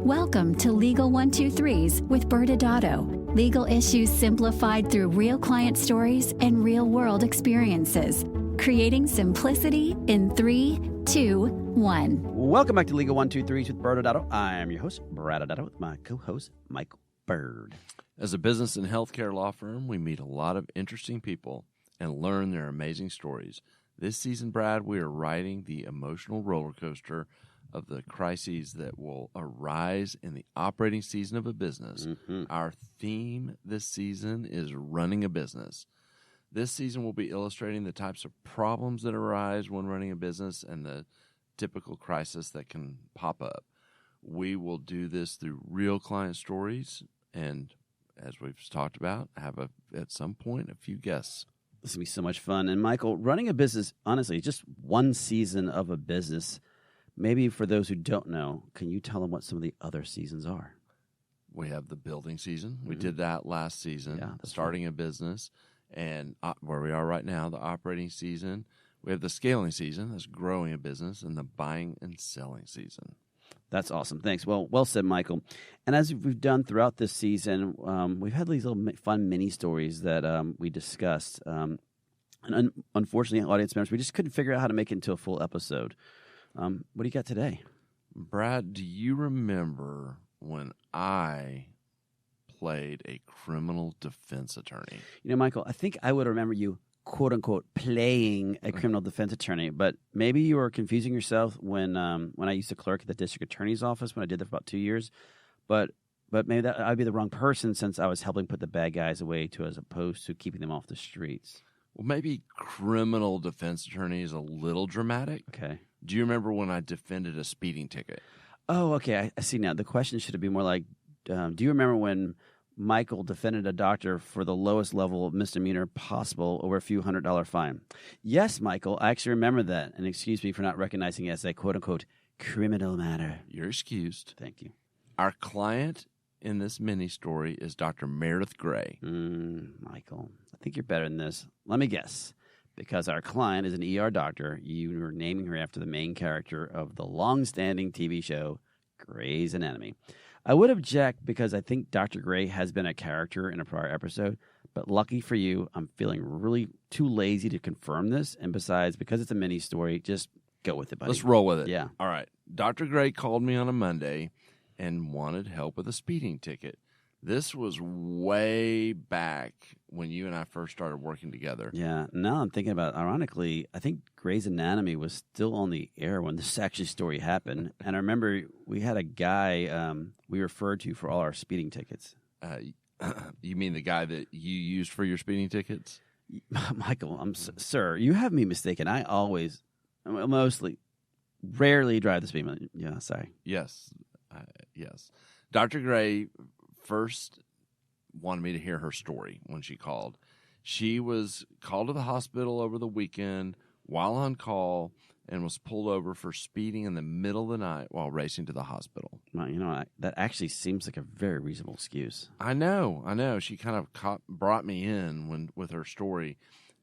Welcome to Legal 123s with ByrdAdatto. Legal issues simplified through real client stories and real-world experiences. Creating simplicity in 3, 2, 1. Welcome back to Legal 123s with ByrdAdatto. I am your host, ByrdAdatto, with my co-host, Michael Byrd. As a business and healthcare law firm, we meet a lot of interesting people and learn their amazing stories. This season, Brad, we are riding the emotional roller coaster of the crises that will arise in the operating season of a business. Our theme this season is running a business. This season will be illustrating the types of problems that arise when running a business and the typical crisis that can pop up. We will do this through real client stories and, as we've talked about, have at some point a few guests. This will be so much fun. And Michael, running a business, honestly, just one season of a business. Maybe for those who don't know, can you tell them what some of the other seasons are? We have the building season. We did that last season, starting a business. And where we are right now, the operating season. We have the scaling season, that's growing a business, and the buying and selling season. That's awesome. Thanks. Well said, Michael. And as we've done throughout this season, we've had these little fun mini stories that we discussed. And unfortunately, audience members, we just couldn't figure out how to make it into a full episode. What do you got today? Brad, do you remember when I played a criminal defense attorney? You know, Michael, I think I would remember you, quote unquote, playing a criminal defense attorney, but maybe you were confusing yourself when I used to clerk at the district attorney's office when I did that for about 2 years. But maybe I'd be the wrong person since I was helping put the bad guys away as opposed to keeping them off the streets. Well, maybe criminal defense attorney is a little dramatic. Okay. Do you remember when I defended a speeding ticket? Oh, okay. I see now. The question should be more like, do you remember when Michael defended a doctor for the lowest level of misdemeanor possible over a few $100 fine? Yes, Michael, I actually remember that. And excuse me for not recognizing it as a quote-unquote criminal matter. You're excused. Thank you. Our client in this mini-story is Dr. Meredith Gray. Michael, I think you're better than this. Let me guess. Because our client is an ER doctor, you were naming her after the main character of the long-standing TV show Grey's Anatomy. I would object because I think Dr. Gray has been a character in a prior episode, but lucky for you, I'm feeling really too lazy to confirm this, and besides, because it's a mini-story, just go with it, buddy. Let's roll with it. Yeah. All right. Dr. Gray called me on a Monday and wanted help with a speeding ticket. This was way back when you and I first started working together. Yeah. Now I'm thinking about it. Ironically, I think Grey's Anatomy was still on the air when this actually story happened. And I remember we had a guy we referred to for all our speeding tickets. You mean the guy that you used for your speeding tickets? Michael, sir, you have me mistaken. I always, rarely drive the speed limit. Yeah, sorry. Yes. Yes. Dr. Gray first wanted me to hear her story when she called. She was called to the hospital over the weekend while on call and was pulled over for speeding in the middle of the night while racing to the hospital. Well, you know, that actually seems like a very reasonable excuse. I know. She kind of brought me in with her story,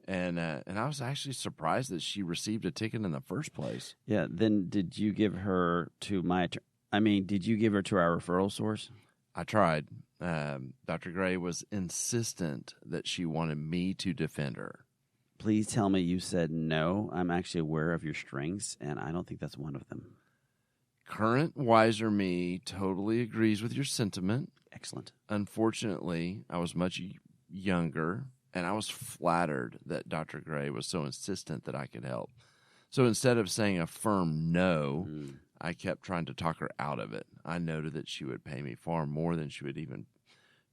and I was actually surprised that she received a ticket in the first place. Yeah. Then did you give her to did you give her to our referral source? I tried. Dr. Gray was insistent that she wanted me to defend her. Please tell me you said no. I'm actually aware of your strengths, and I don't think that's one of them. Current wiser me totally agrees with your sentiment. Excellent. Unfortunately, I was much younger, and I was flattered that Dr. Gray was so insistent that I could help. So instead of saying a firm no, I kept trying to talk her out of it. I noted that she would pay me far more than she would even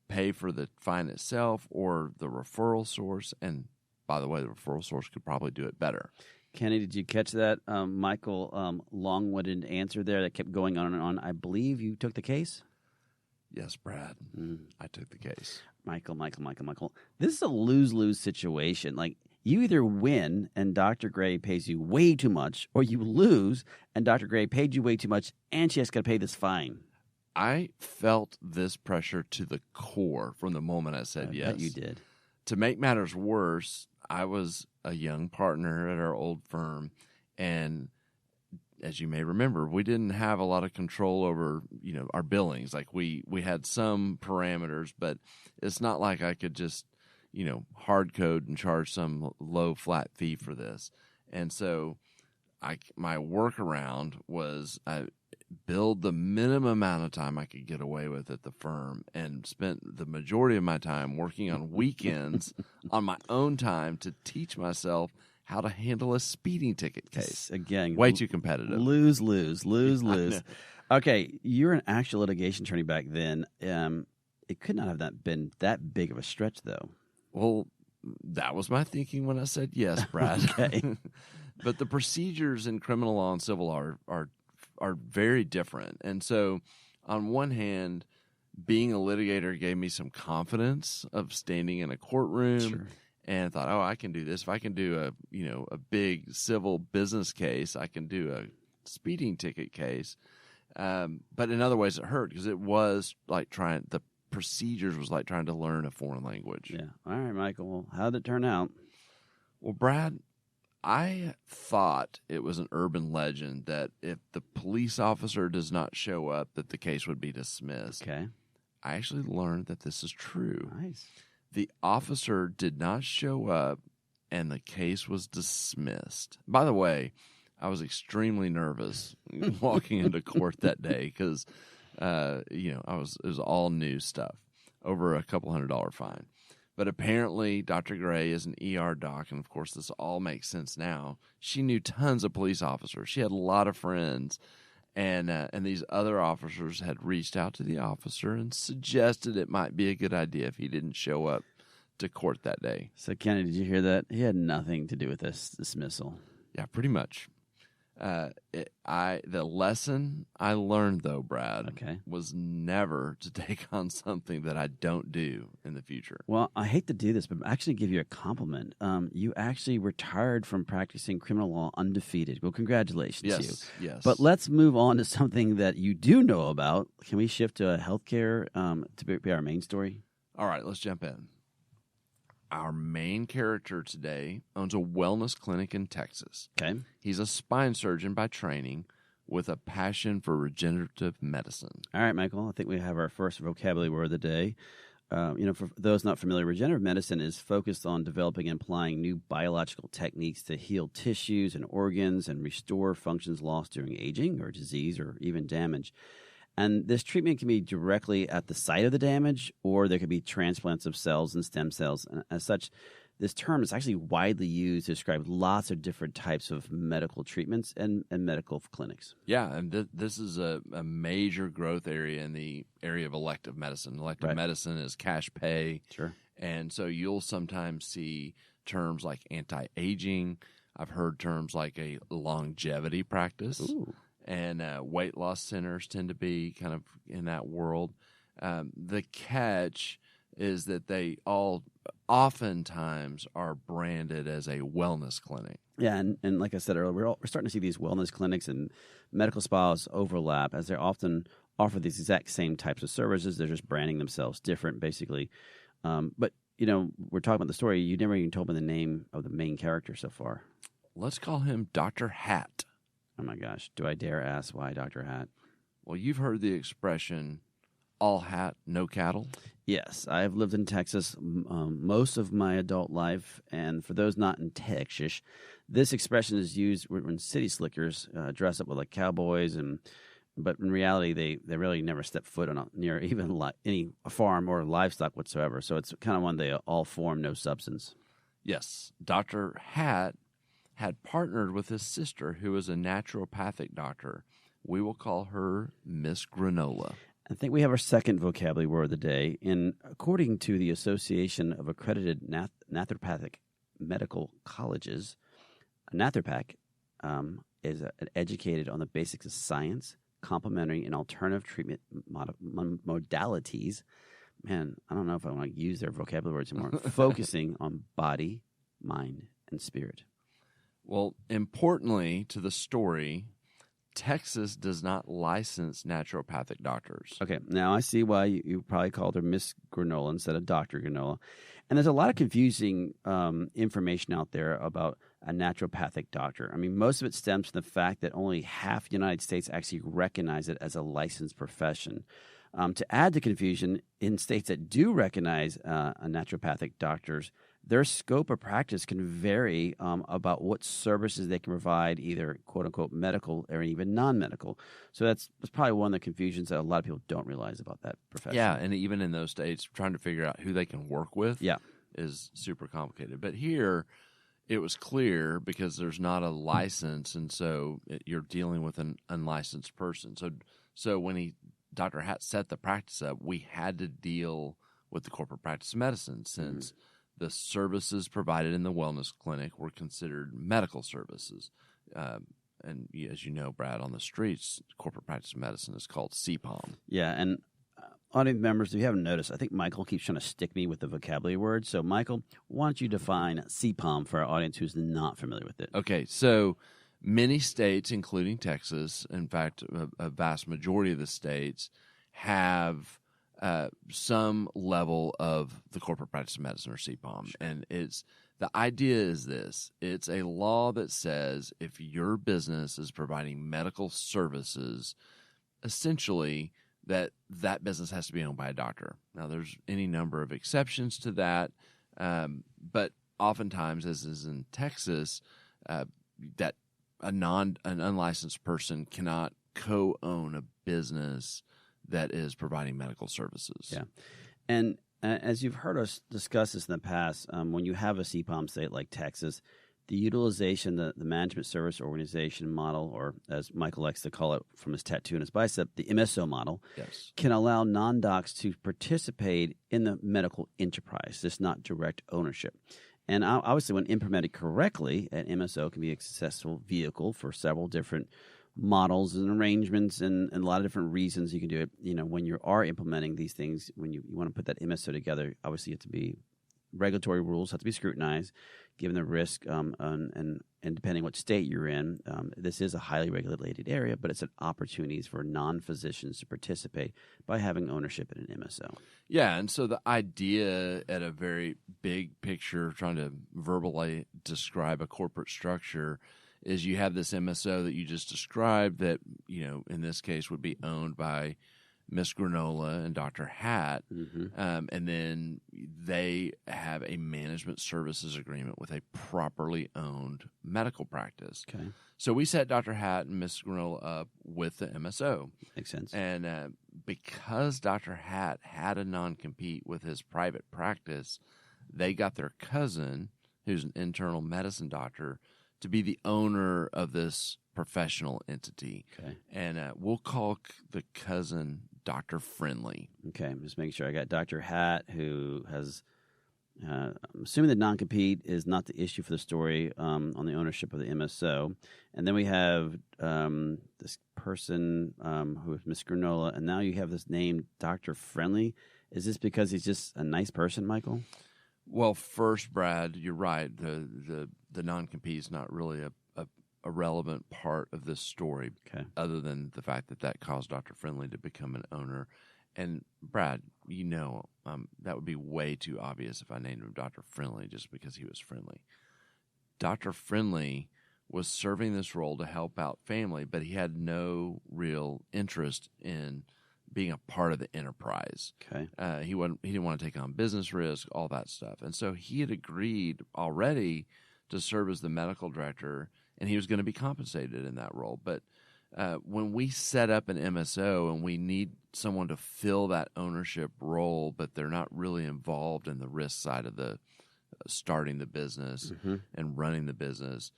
pay for the fine itself or the referral source. And by the way, the referral source could probably do it better. Kenny, did you catch that, Michael, long-winded answer there that kept going on and on? I believe you took the case? Yes, Brad. I took the case. Michael. This is a lose-lose situation. Like, you either win and Dr. Gray pays you way too much, or you lose and Dr. Gray paid you way too much and she has to pay this fine. I felt this pressure to the core from the moment I said yes. I bet you did. To make matters worse, I was a young partner at our old firm, and as you may remember, we didn't have a lot of control over, our billings. Like we had some parameters, but it's not like I could just, hard code and charge some low flat fee for this. And so my workaround was I billed the minimum amount of time I could get away with at the firm and spent the majority of my time working on weekends on my own time to teach myself how to handle a speeding ticket case. Again, way too competitive. Lose. Okay, you're an actual litigation attorney back then. It could not have been that big of a stretch, though. Well, that was my thinking when I said yes, Brad. Okay. But the procedures in criminal law and civil are very different. And so, on one hand, being a litigator gave me some confidence of standing in a courtroom. Sure. And thought, I can do this. If I can do a big civil business case, I can do a speeding ticket case. But in other ways, it hurt because it was like the procedures was like trying to learn a foreign language. Yeah. All right, Michael. Well, how did it turn out? Well, Brad, I thought it was an urban legend that if the police officer does not show up, that the case would be dismissed. Okay. I actually learned that this is true. Nice. The officer did not show up, and the case was dismissed. By the way, I was extremely nervous walking into court that day because, it was all new stuff, over a couple $100 fine. But apparently, Dr. Gray is an ER doc, and of course, this all makes sense now. She knew tons of police officers. She had a lot of friends. And these other officers had reached out to the officer and suggested it might be a good idea if he didn't show up to court that day. So, Kenny, did you hear that? He had nothing to do with this dismissal. Yeah, pretty much. The lesson I learned, though, Brad, was never to take on something that I don't do in the future. Well, I hate to do this, but actually give you a compliment. You actually retired from practicing criminal law undefeated. Well, congratulations to you. Yes. But let's move on to something that you do know about. Can we shift to healthcare to be our main story? All right, let's jump in. Our main character today owns a wellness clinic in Texas. Okay. He's a spine surgeon by training with a passion for regenerative medicine. All right, Michael, I think we have our first vocabulary word of the day. For those not familiar, regenerative medicine is focused on developing and applying new biological techniques to heal tissues and organs and restore functions lost during aging or disease or even damage. And this treatment can be directly at the site of the damage, or there could be transplants of cells and stem cells. And as such, this term is actually widely used to describe lots of different types of medical treatments and medical clinics. Yeah, and this is a major growth area in the area of elective medicine. Elective medicine is cash pay. Sure. And so you'll sometimes see terms like anti-aging. I've heard terms like a longevity practice. Ooh. And weight loss centers tend to be kind of in that world. The catch is that they all oftentimes are branded as a wellness clinic. Yeah, and like I said earlier, we're starting to see these wellness clinics and medical spas overlap as they often offer these exact same types of services. They're just branding themselves different, basically. But, we're talking about the story. You never even told me the name of the main character so far. Let's call him Dr. Hat. Oh, my gosh. Do I dare ask why Dr. Hat? Well, you've heard the expression, all hat, no cattle? Yes. I've lived in Texas most of my adult life, and for those not in Texas, this expression is used when city slickers dress up with like cowboys, but in reality, they really never step foot on near even any farm or livestock whatsoever. So it's kind of one they all form, no substance. Yes. Dr. Hat had partnered with his sister, who is a naturopathic doctor. We will call her Miss Granola. I think we have our second vocabulary word of the day. According to the Association of Accredited Naturopathic Medical Colleges, a naturopath is educated on the basics of science, complementary and alternative treatment modalities. Man, I don't know if I want to use their vocabulary words anymore. Focusing on body, mind, and spirit. Well, importantly to the story, Texas does not license naturopathic doctors. Okay, now I see why you probably called her Miss Granola instead of Dr. Granola. And there's a lot of confusing information out there about a naturopathic doctor. I mean, most of it stems from the fact that only half the United States actually recognize it as a licensed profession. To add to confusion, in states that do recognize a naturopathic doctors, their scope of practice can vary about what services they can provide, either quote-unquote medical or even non-medical. So that's probably one of the confusions that a lot of people don't realize about that profession. Yeah, and even in those states, trying to figure out who they can work with is super complicated. But here, it was clear because there's not a license, and so you're dealing with an unlicensed person. So when Dr. Hatt set the practice up, we had to deal with the corporate practice of medicine since the services provided in the wellness clinic were considered medical services. And as you know, Brad, on the streets, corporate practice of medicine is called CPOM. Yeah, and audience members, if you haven't noticed, I think Michael keeps trying to stick me with the vocabulary word. So, Michael, why don't you define CPOM for our audience who's not familiar with it? Okay, so many states, including Texas, in fact, a vast majority of the states, have some level of the corporate practice of medicine or CPOM. Sure. And the idea is this. It's a law that says if your business is providing medical services, essentially that business has to be owned by a doctor. Now, there's any number of exceptions to that, but oftentimes, as is in Texas, that an unlicensed person cannot co-own a business that is providing medical services. Yeah. And as you've heard us discuss this in the past, when you have a CPOM state like Texas, the utilization, the management service organization model, or as Michael likes to call it from his tattoo on his bicep, the MSO model, can allow non-docs to participate in the medical enterprise, just not direct ownership. And obviously, when implemented correctly, an MSO can be a successful vehicle for several different models and arrangements and a lot of different reasons you can do it. You know, when you are implementing these things, when you want to put that MSO together, obviously you have to be regulatory rules have to be scrutinized, given the risk and depending what state you're in. This is a highly regulated area, but it's an opportunity for non-physicians to participate by having ownership in an MSO. Yeah, and so the idea at a very big picture, trying to verbally describe a corporate structure, is you have this MSO that you just described that, you know, in this case would be owned by Miss Granola and Dr. Hatt, and then they have a management services agreement with a properly owned medical practice. Okay. So we set Dr. Hatt and Miss Granola up with the MSO. Makes sense. And because Dr. Hatt had a non-compete with his private practice, they got their cousin, who's an internal medicine doctor, to be the owner of this professional entity. Okay. And we'll call the cousin Dr. Friendly. Okay, I'm just making sure I got Dr. Hatt, who has, I'm assuming the non-compete is not the issue for the story on the ownership of the MSO. And then we have this person who is Miss Granola, and now you have this name, Dr. Friendly. Is this because he's just a nice person, Michael? Well, first, Brad, you're right. The non-compete is not really a relevant part of this story, other than the fact that caused Dr. Friendly to become an owner. And Brad, you know, that would be way too obvious if I named him Dr. Friendly just because he was friendly. Dr. Friendly was serving this role to help out family, but he had no real interest in being a part of the enterprise. Okay. He didn't want to take on business risk, all that stuff. And so he had agreed already to serve as the medical director, and he was going to be compensated in that role. But when we set up an MSO and we need someone to fill that ownership role, but they're not really involved in the risk side of the starting the business and running the business,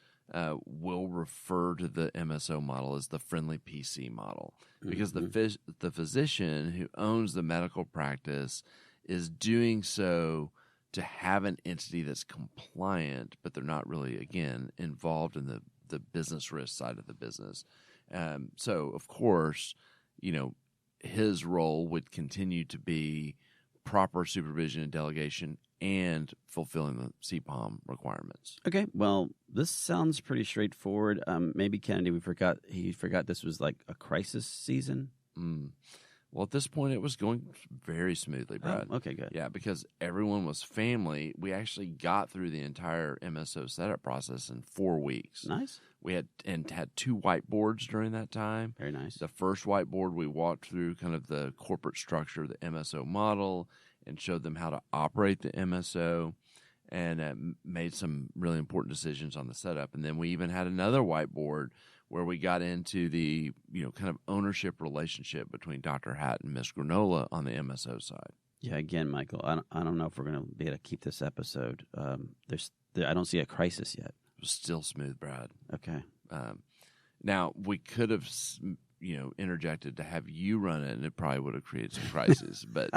we'll refer to the MSO model as the friendly PC model, because the physician who owns the medical practice is doing so to have an entity that's compliant, but they're not really, again, involved in the business risk side of the business. So, of course, you know, his role would continue to be proper supervision and delegation and fulfilling the CPOM requirements. Okay, well, this sounds pretty straightforward. Maybe Kennedy, he forgot this was like a crisis season. Well, at this point, it was going very smoothly, Brad. Oh, okay, good. Yeah, because everyone was family. We actually got through the entire MSO setup process in 4 weeks. Nice. We had 2 whiteboards during that time. Very nice. The first whiteboard, we walked through kind of the corporate structure, the MSO model, and showed them how to operate the MSO, and made some really important decisions on the setup. And then we even had another whiteboard where we got into the kind of ownership relationship between Dr. Hatt and Miss Granola on the MSO side. Yeah, again, Michael, I don't know if we're going to be able to keep this episode. I don't see a crisis yet. It was still smooth, Brad. Okay. Now, we could have interjected to have you run it, and it probably would have created some crises. But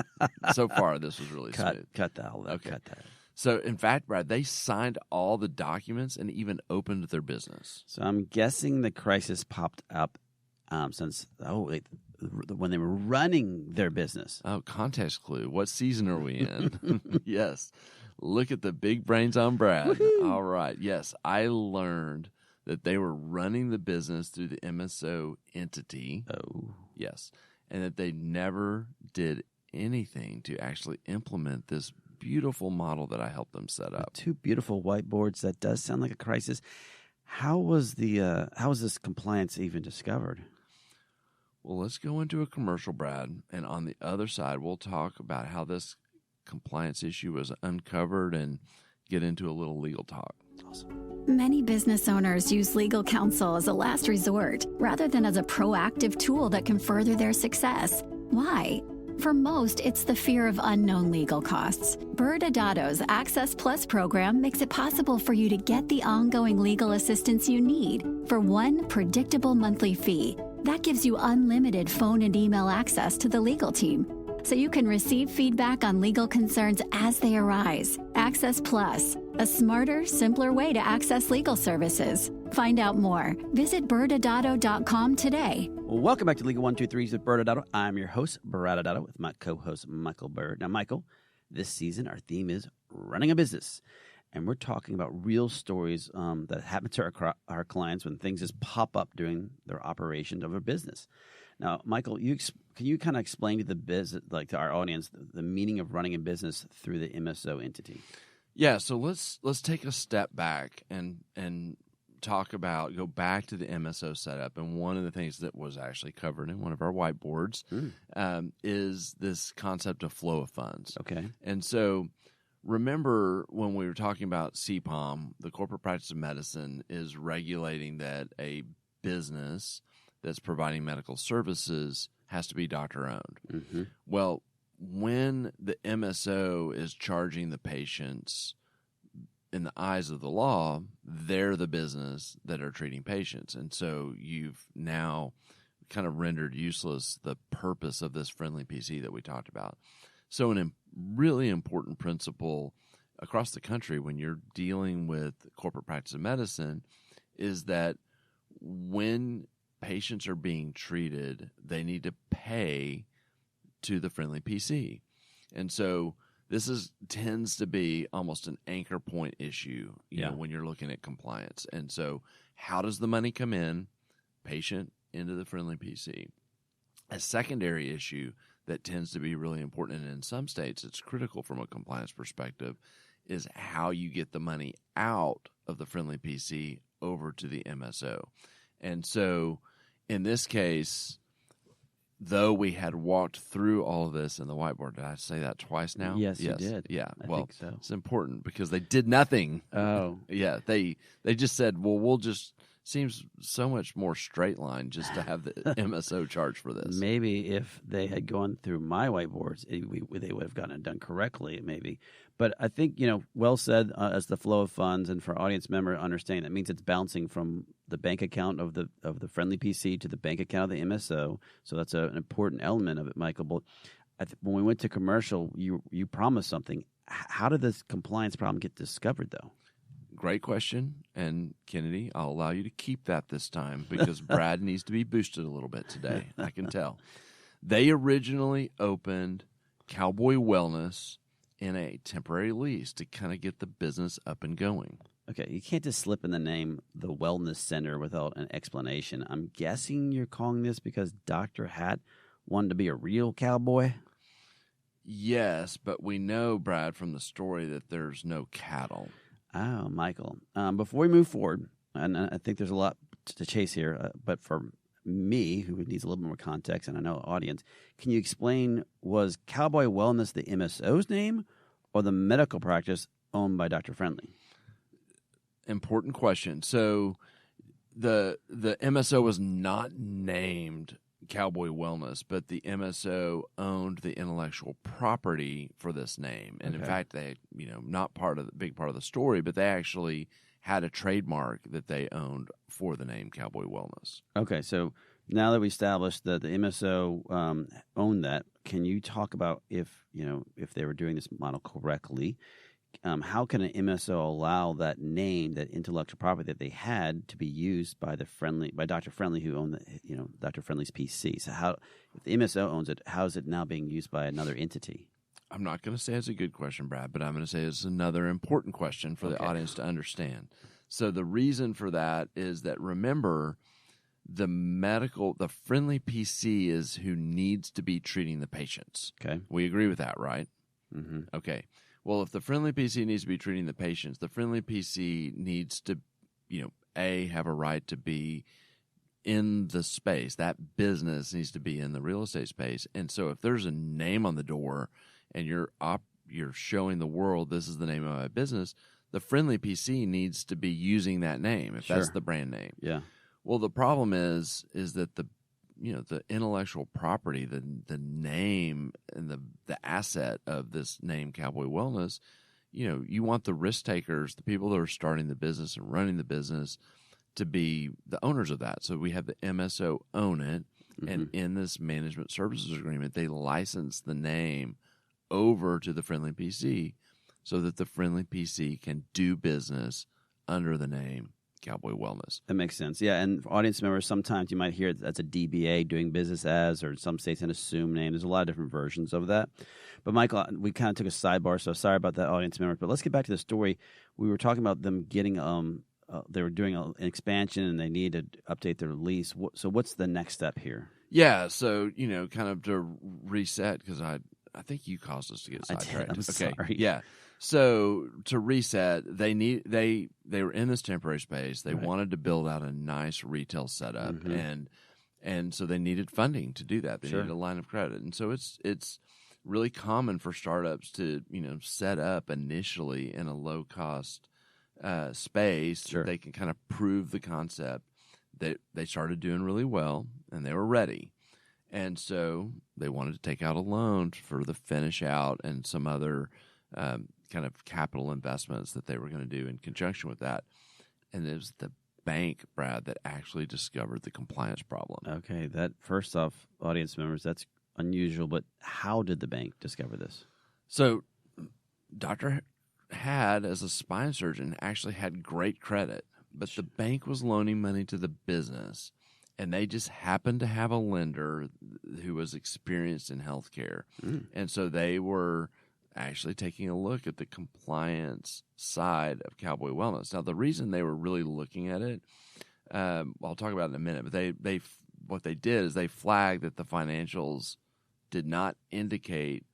so far, this was really smooth. Cut that. Okay. Cut that. So, in fact, Brad, they signed all the documents and even opened their business. So I'm guessing the crisis popped up when they were running their business. Oh, context clue. What season are we in? Yes. Look at the big brains on Brad. Woo-hoo. All right. Yes, I learned that they were running the business through the MSO entity. Oh. Yes. And that they never did anything to actually implement this beautiful model that I helped them set up. 2 beautiful whiteboards. That does sound like a crisis. How was this compliance even discovered? Well, let's go into a commercial, Brad, and on the other side, we'll talk about how this compliance issue was uncovered and get into a little legal talk. Awesome. Many business owners use legal counsel as a last resort rather than as a proactive tool that can further their success. Why? For most, it's the fear of unknown legal costs. ByrdAdatto's Access Plus program makes it possible for you to get the ongoing legal assistance you need for one predictable monthly fee. That gives you unlimited phone and email access to the legal team, so you can receive feedback on legal concerns as they arise. Access Plus, a smarter, simpler way to access legal services. Find out more. Visit ByrdAdatto.com today. Well, welcome back to Legal 123s with ByrdAdatto. I'm your host, ByrdAdatto, with my co-host, Michael Byrd. Now, Michael, this season our theme is running a business. And we're talking about real stories that happen to our clients when things just pop up during their operation of a business. Now, Michael, can you kind of explain to the business, like to our audience, the meaning of running a business through the MSO entity? Yeah, so let's take a step back and go back to the MSO setup. And one of the things that was actually covered in one of our whiteboards is this concept of flow of funds. Okay. And so remember when we were talking about CPOM, the corporate practice of medicine is regulating that a business that's providing medical services has to be doctor-owned. Mm-hmm. Well, when the MSO is charging the patients, in the eyes of the law, they're the business that are treating patients. And so you've now kind of rendered useless the purpose of this friendly PC that we talked about. So a really important principle across the country when you're dealing with corporate practice of medicine is that when patients are being treated, they need to pay to the friendly PC. And so this tends to be almost an anchor point issue, you know, when you're looking at compliance. And so how does the money come in? Patient into the friendly PC. A secondary issue that tends to be really important, and in some states it's critical from a compliance perspective, is how you get the money out of the friendly PC over to the MSO. And so in this case, though we had walked through all of this in the whiteboard, did I say that twice now? Yes, you did. Yeah, I think so. It's important because they did nothing. Oh. Yeah, they just said, well, we'll just, seems so much more straight line just to have the MSO charge for this. Maybe if they had gone through my whiteboards, they would have gotten it done correctly, maybe. But I think, well said as the flow of funds, and for audience member understanding, that means it's bouncing from the bank account of the friendly PC to the bank account of the MSO. So that's an important element of it, Michael. But when we went to commercial, you promised something. How did this compliance problem get discovered, though? Great question. And Kennedy, I'll allow you to keep that this time because Brad needs to be boosted a little bit today. I can tell. They originally opened Cowboy Wellness in a temporary lease to kind of get the business up and going. Okay, you can't just slip in the name the Wellness Center without an explanation. I'm guessing you're calling this because Dr. Hat wanted to be a real cowboy? Yes, but we know, Brad, from the story that there's no cattle. Oh, Michael. Before we move forward, and I think there's a lot to chase here, but for me, who needs a little bit more context, and I know audience, can you explain, was Cowboy Wellness the MSO's name or the medical practice owned by Dr. Friendly? Important question. So the MSO was not named Cowboy Wellness, but the MSO owned the intellectual property for this name. And in fact, they, not big part of the story, but they actually had a trademark that they owned for the name Cowboy Wellness. Okay, so now that we established that the MSO owned that, can you talk about if they were doing this model correctly? How can an MSO allow that name, that intellectual property that they had, to be used by Dr. Friendly, who owned Dr. Friendly's PC? So how, if the MSO owns it, how is it now being used by another entity? I'm not going to say it's a good question, Brad, but I'm going to say it's another important question for the audience to understand. So the reason for that is that, remember, the Friendly PC is who needs to be treating the patients. Okay. We agree with that, right? Mm-hmm. Okay. Well, if the Friendly PC needs to be treating the patients, the Friendly PC needs to, have a right to be in the space. That business needs to be in the real estate space. And so if there's a name on the door and you're showing the world this is the name of my business, the Friendly PC needs to be using that name if that's the brand name. Yeah. Well, the problem is that the intellectual property, the name and the asset of this name, Cowboy Wellness, you want the risk takers, the people that are starting the business and running the business, to be the owners of that. So we have the MSO own it, and in this management services agreement, they license the name over to the Friendly PC so that the Friendly PC can do business under the name Cowboy Wellness. That makes sense. Yeah, and for audience members, sometimes you might hear that's a DBA, doing business as, or in some states an assumed name. There's a lot of different versions of that. But Michael, we kind of took a sidebar, so sorry about that, audience member. But let's get back to the story. We were talking about them getting they were doing an expansion and they needed to update their lease. So what's the next step here? Yeah, so kind of to reset, because I think you caused us to get sidetracked. I'm sorry. Yeah. So to reset, they were in this temporary space. They wanted to build out a nice retail setup, and so they needed funding to do that. They needed a line of credit, and so it's really common for startups to set up initially in a low cost space so they can kind of prove the concept. They started doing really well, and they were ready. And so they wanted to take out a loan for the finish out and some other kind of capital investments that they were going to do in conjunction with that. And it was the bank, Brad, that actually discovered the compliance problem. Okay, that first off, audience members, that's unusual, but how did the bank discover this? So Dr. Had, as a spine surgeon, actually had great credit, but the bank was loaning money to the business, and they just happened to have a lender who was experienced in healthcare. And so they were actually taking a look at the compliance side of Cowboy Wellness. Now, the reason they were really looking at it, I'll talk about it in a minute, but what they did is they flagged that the financials did not indicate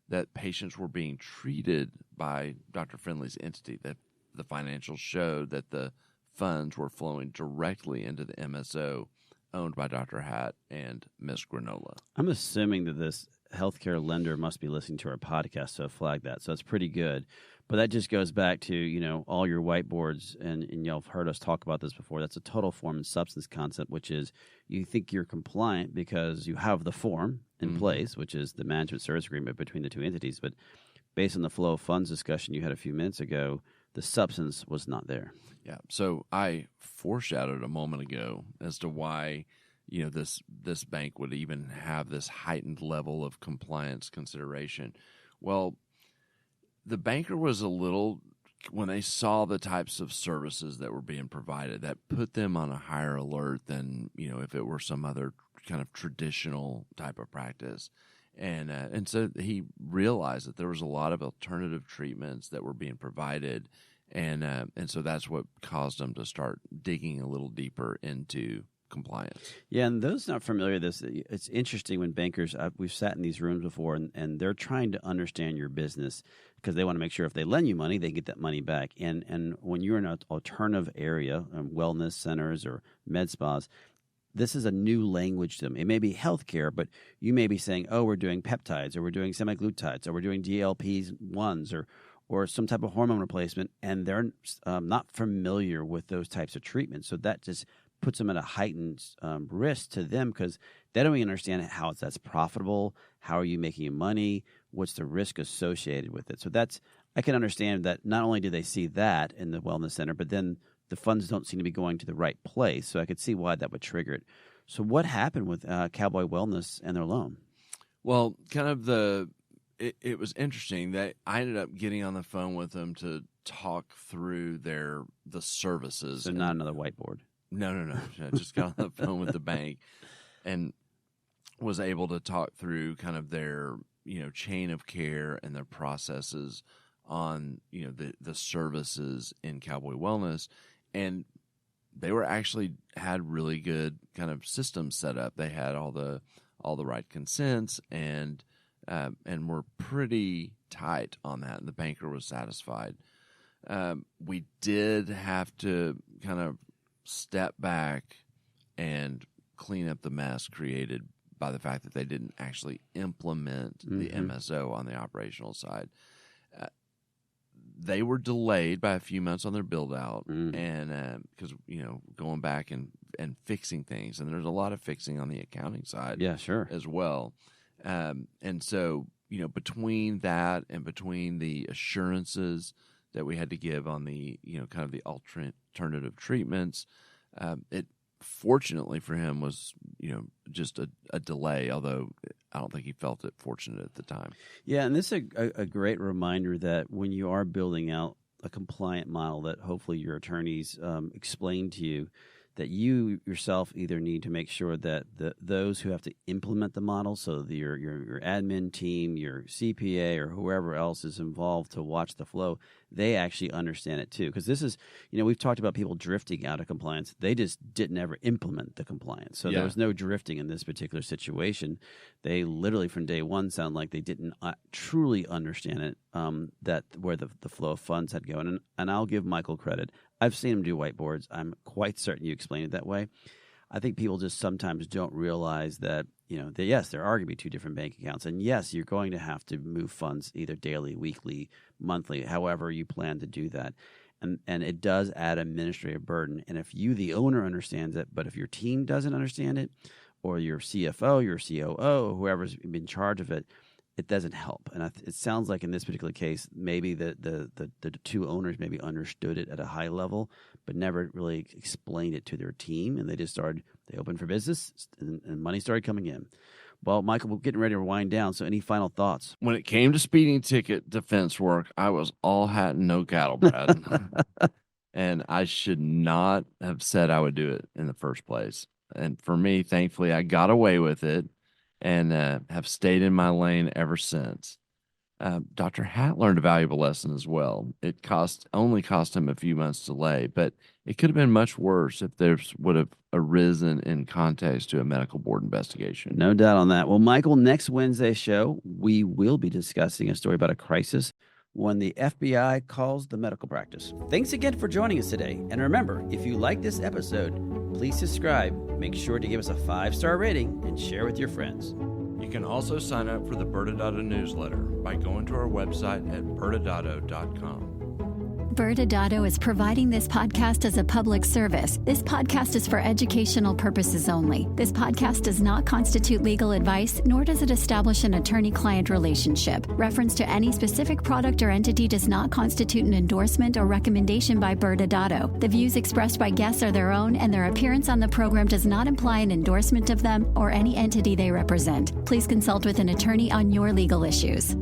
that patients were being treated by Dr. Friendly's entity, that the financials showed that the funds were flowing directly into the MSO owned by Dr. Hat and Miss Granola. I'm assuming that this healthcare lender must be listening to our podcast, so flag that. So it's pretty good. But that just goes back to, all your whiteboards, and y'all have heard us talk about this before. That's a total form and substance concept, which is you think you're compliant because you have the form in place, which is the management service agreement between the two entities. But based on the flow of funds discussion you had a few minutes ago, the substance was not there. Yeah. So I foreshadowed a moment ago as to why this bank would even have this heightened level of compliance consideration. Well, the banker was a little, when they saw the types of services that were being provided, that put them on a higher alert than if it were some other kind of traditional type of practice. And so he realized that there was a lot of alternative treatments that were being provided, and so that's what caused him to start digging a little deeper into compliance. Yeah, and those not familiar with this, it's interesting when bankers, we've sat in these rooms before, and they're trying to understand your business because they want to make sure if they lend you money, they get that money back. And when you're in an alternative area, wellness centers or med spas, this is a new language to them. It may be healthcare, but you may be saying, oh, we're doing peptides, or we're doing semaglutides, or we're doing GLP-1s, or some type of hormone replacement, and they're not familiar with those types of treatments. So that just puts them at a heightened risk to them because they don't even understand how that's profitable, how are you making money, what's the risk associated with it. So I can understand that not only do they see that in the wellness center, but then the funds don't seem to be going to the right place. So I could see why that would trigger it. So what happened with Cowboy Wellness and their loan? Well, kind of it was interesting that I ended up getting on the phone with them to talk through the services. So not another whiteboard. No. I just got on the phone with the bank and was able to talk through kind of their, chain of care and their processes on, the services in Cowboy Wellness. And they were actually had really good kind of systems set up. They had all the right consents and were pretty tight on that. And the banker was satisfied. We did have to kind of step back and clean up the mess created by the fact that they didn't actually implement the MSO on the operational side. They were delayed by a few months on their build out and because going back and fixing things, and there's a lot of fixing on the accounting side as well. And so between that and between the assurances that we had to give on the kind of the alternative treatments, it fortunately for him was just a delay, although I don't think he felt it fortunate at the time. Yeah, and this is a great reminder that when you are building out a compliant model that hopefully your attorneys explain to you, that you yourself either need to make sure that those who have to implement the model, so your admin team, your CPA, or whoever else is involved to watch the flow, they actually understand it too. Because this is, we've talked about people drifting out of compliance. They just didn't ever implement the compliance. So there was no drifting in this particular situation. They literally from day one sound like they didn't truly understand it, that where the flow of funds had gone. And I'll give Michael credit. I've seen him do whiteboards. I'm quite certain you explained it that way. I think people just sometimes don't realize that, that yes, there are going to be two different bank accounts. And yes, you're going to have to move funds either daily, weekly, monthly, however you plan to do that. And it does add administrative burden. And if you, the owner, understands it, but if your team doesn't understand it, or your CFO, your COO, whoever's in charge of it, it doesn't help. And it sounds like in this particular case, maybe the two owners maybe understood it at a high level, but never really explained it to their team. And they opened for business and money started coming in. Well, Michael, we're getting ready to wind down. So any final thoughts? When it came to speeding ticket defense work, I was all hat and no cattle, Brad. And I should not have said I would do it in the first place. And for me, thankfully, I got away with it. And have stayed in my lane ever since. Dr. Hatt learned a valuable lesson as well. It only cost him a few months delay, but it could have been much worse if there would have arisen in context to a medical board investigation. No doubt on that. Well, Michael, next Wednesday's show, we will be discussing a story about a crisis when the FBI calls the medical practice. Thanks again for joining us today. And remember, if you like this episode, please subscribe, make sure to give us a 5-star rating, and share with your friends. You can also sign up for the ByrdAdatto newsletter by going to our website at ByrdAdatto.com. ByrdAdatto is providing this podcast as a public service. This podcast is for educational purposes only. This podcast does not constitute legal advice, nor does it establish an attorney-client relationship. Reference to any specific product or entity does not constitute an endorsement or recommendation by ByrdAdatto. The views expressed by guests are their own, and their appearance on the program does not imply an endorsement of them or any entity they represent. Please consult with an attorney on your legal issues.